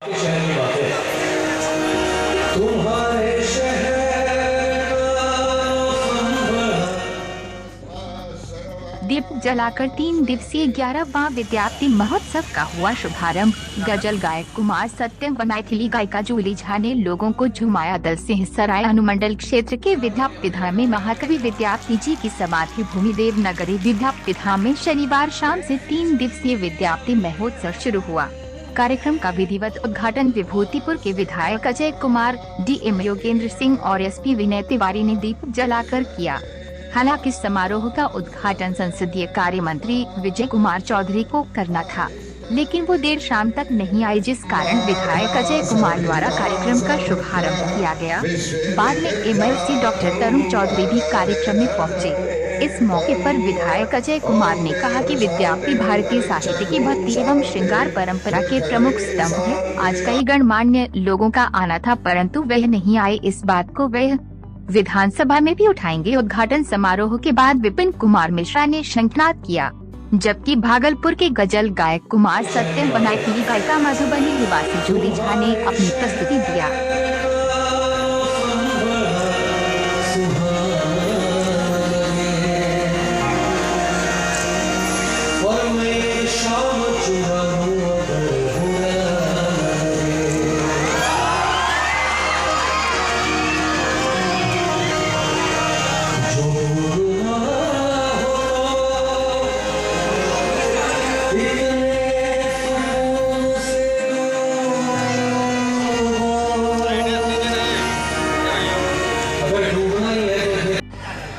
शहर की बात है, तुम्हारे शहर दीप जलाकर 3 दिवसीय 11वां विद्यार्थी महोत्सव का हुआ शुभारंभ। गजल गायक कुमार सत्यम व मैथिली गायिका जूली झा ने लोगों को झुमाया। दलसिंहसराय अनुमंडल क्षेत्र के विद्यापतिधाम में महाकवि विद्यापति जी की समाधि भूमि देवनगरी विद्यापतिधाम में शनिवार शाम से 3 दिवसीय विद्यापति महोत्सव शुरू हुआ। कार्यक्रम का विधिवत उद्घाटन विभूतिपुर के विधायक अजय कुमार, डीएम योगेंद्र सिंह और एसपी विनय तिवारी ने दीप जलाकर किया। हालांकि समारोह का उद्घाटन संसदीय कार्य मंत्री विजय कुमार चौधरी को करना था, लेकिन वो देर शाम तक नहीं आए, जिस कारण विधायक अजय कुमार द्वारा कार्यक्रम का शुभारंभ किया गया। बाद में एमएलसी डॉक्टर तरुण चौधरी भी कार्यक्रम में पहुंचे। इस मौके पर विधायक अजय कुमार ने कहा कि विद्यापति भारतीय साहित्य की भक्ति एवं श्रृंगार परंपरा के प्रमुख स्तंभ है। आज कई गणमान्य लोगों का आना था, परंतु वह नहीं आए। इस बात को वह विधानसभा में भी उठाएंगे। उद्घाटन समारोह के बाद विपिन कुमार मिश्रा ने शंखनाद किया, जबकि भागलपुर के गजल गायक कुमार सत्यम व मैथिली गायिका मधुबनी निवासी जूली झा ने अपनी प्रस्तुति दिया।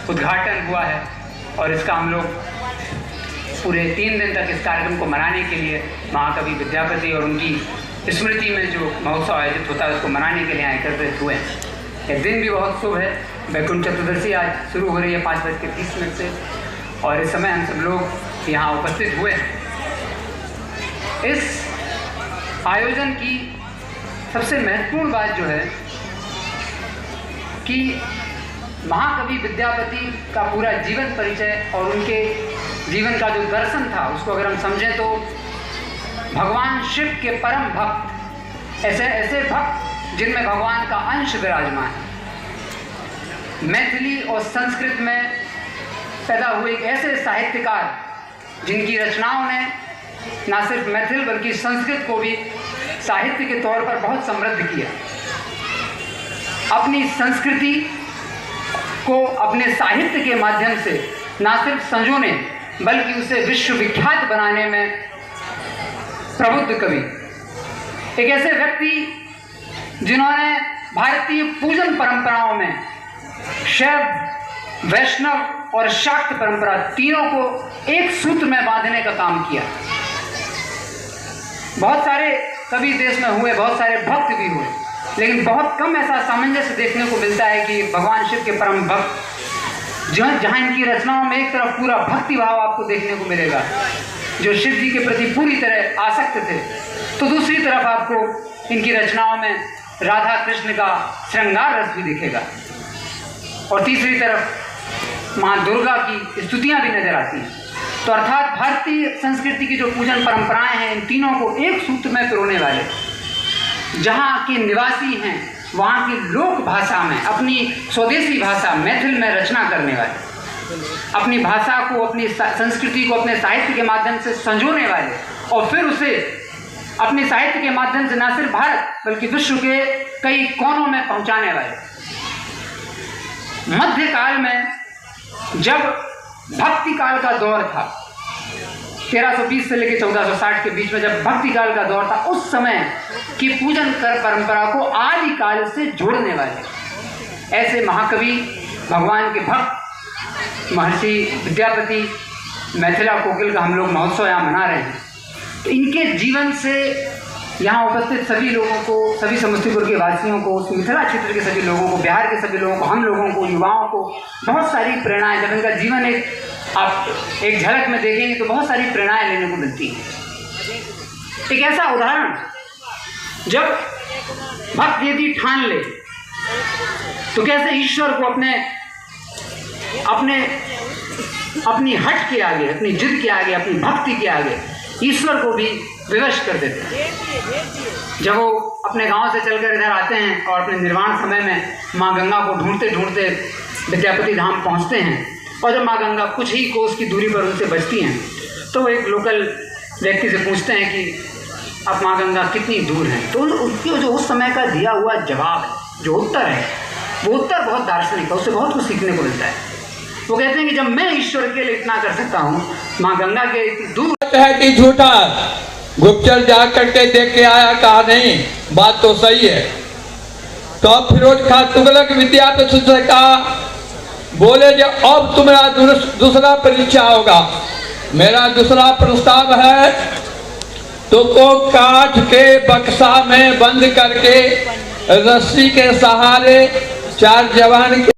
उद्घाटन हुआ है और इसका हम लोग पूरे 3 दिन तक इस कार्यक्रम को मनाने के लिए महाकवि विद्यापति और उनकी स्मृति में जो महोत्सव आयोजित होता है उसको मनाने के लिए यहाँ एकत्रित हुए हैं। यह दिन भी बहुत शुभ है। वैकुंठ चतुर्दशी आज शुरू हो रही है 5:30 से, और इस समय हम सब लोग यहाँ उपस्थित हुए हैं। इस आयोजन की सबसे महत्वपूर्ण बात जो है कि महाकवि विद्यापति का पूरा जीवन परिचय और उनके जीवन का जो दर्शन था उसको अगर हम समझें तो भगवान शिव के परम भक्त, ऐसे भक्त जिनमें भगवान का अंश विराजमान है। मैथिली और संस्कृत में पैदा हुए एक ऐसे साहित्यकार जिनकी रचनाओं ने न सिर्फ मैथिल बल्कि संस्कृत को भी साहित्य के तौर पर बहुत समृद्ध किया। अपनी संस्कृति को अपने साहित्य के माध्यम से न सिर्फ संजोने बल्कि उसे विश्वविख्यात बनाने में प्रबुद्ध कवि, एक ऐसे व्यक्ति जिन्होंने भारतीय पूजन परंपराओं में शैव, वैष्णव और शाक्त परंपरा तीनों को एक सूत्र में बांधने का काम किया। बहुत सारे कवि देश में हुए, बहुत सारे भक्त भी हुए, लेकिन बहुत कम ऐसा सामंजस्य देखने को मिलता है कि भगवान शिव के परम भक्त जहाँ इनकी रचनाओं में एक तरफ पूरा भक्ति भाव आपको देखने को मिलेगा, जो शिव जी के प्रति पूरी तरह आसक्त थे, तो दूसरी तरफ आपको इनकी रचनाओं में राधा कृष्ण का श्रृंगार रस भी दिखेगा, और तीसरी तरफ माँ दुर्गा की स्तुतियाँ भी नजर आती हैं। तो अर्थात भारतीय संस्कृति की जो पूजन परंपराएं हैं, इन तीनों को एक सूत्र में पिरोने वाले, जहाँ के निवासी हैं वहाँ की लोक भाषा में, अपनी स्वदेशी भाषा मैथिल में रचना करने वाले, अपनी भाषा को, अपनी संस्कृति को अपने साहित्य के माध्यम से संजोने वाले, और फिर उसे अपने साहित्य के माध्यम से न सिर्फ भारत बल्कि विश्व के कई कोनों में पहुँचाने वाले। मध्यकाल में जब भक्ति काल का दौर था, 1320 से लेकर 1460 के बीच में जब भक्ति काल का दौर था, उस समय की पूजन कर परंपरा को आदि काल से जोड़ने वाले ऐसे महाकवि, भगवान के भक्त महर्षि विद्यापति, मैथिला कोकिल का हम लोग महोत्सव यहाँ मना रहे हैं। तो इनके जीवन से यहाँ उपस्थित सभी लोगों को, सभी समस्तीपुर के वासियों को, मिथिला क्षेत्र के सभी लोगों को, बिहार के सभी लोगों को, हम लोगों को, युवाओं को बहुत सारी प्रेरणाएं, जब इनका जीवन आप एक झलक में देखेंगे तो बहुत सारी प्रेरणाएं लेने को मिलती हैं। एक ऐसा उदाहरण, जब भक्त यदि ठान ले तो कैसे ईश्वर को अपनी हट के आगे, अपनी जिद के आगे, अपनी भक्ति के आगे ईश्वर को भी विवश कर देते हैं। जब वो अपने गांव से चलकर इधर आते हैं और अपने निर्वाण समय में माँ गंगा को ढूंढते ढूंढते विद्यापति धाम पहुंचते हैं, और जब माँ गंगा कुछ ही कोस की दूरी पर उनसे बचती हैं, तो वो एक लोकल व्यक्ति से पूछते हैं कि अब माँ गंगा कितनी दूर है। तो उसकी जो उस समय का दिया हुआ जवाब है, जो उत्तर है, वो उत्तर बहुत दार्शनिक है, उससे बहुत कुछ सीखने को मिलता है। वो कहते हैं कि जब मैं ईश्वर के लिए इतना कर सकता हूँ, माँ गंगा के इतनी दूर है कि झूठा, गुप्तचर जा करके देख के आया, कहा नहीं बात तो सही है। तो अब फिरोज खां तुगलक विद्यापति से कहा, बोले जो अब तुम्हारा दूसरा परीक्षा होगा। मेरा दूसरा प्रस्ताव है, तुमको काठ के बक्सा में बंद करके रस्सी के सहारे 4 जवान के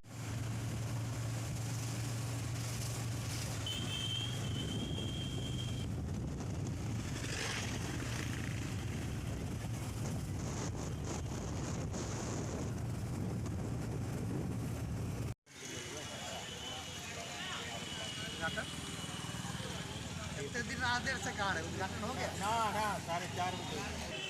दिन रात देर से कहा है उद्घाटन हो गया ना 4:30 बजे।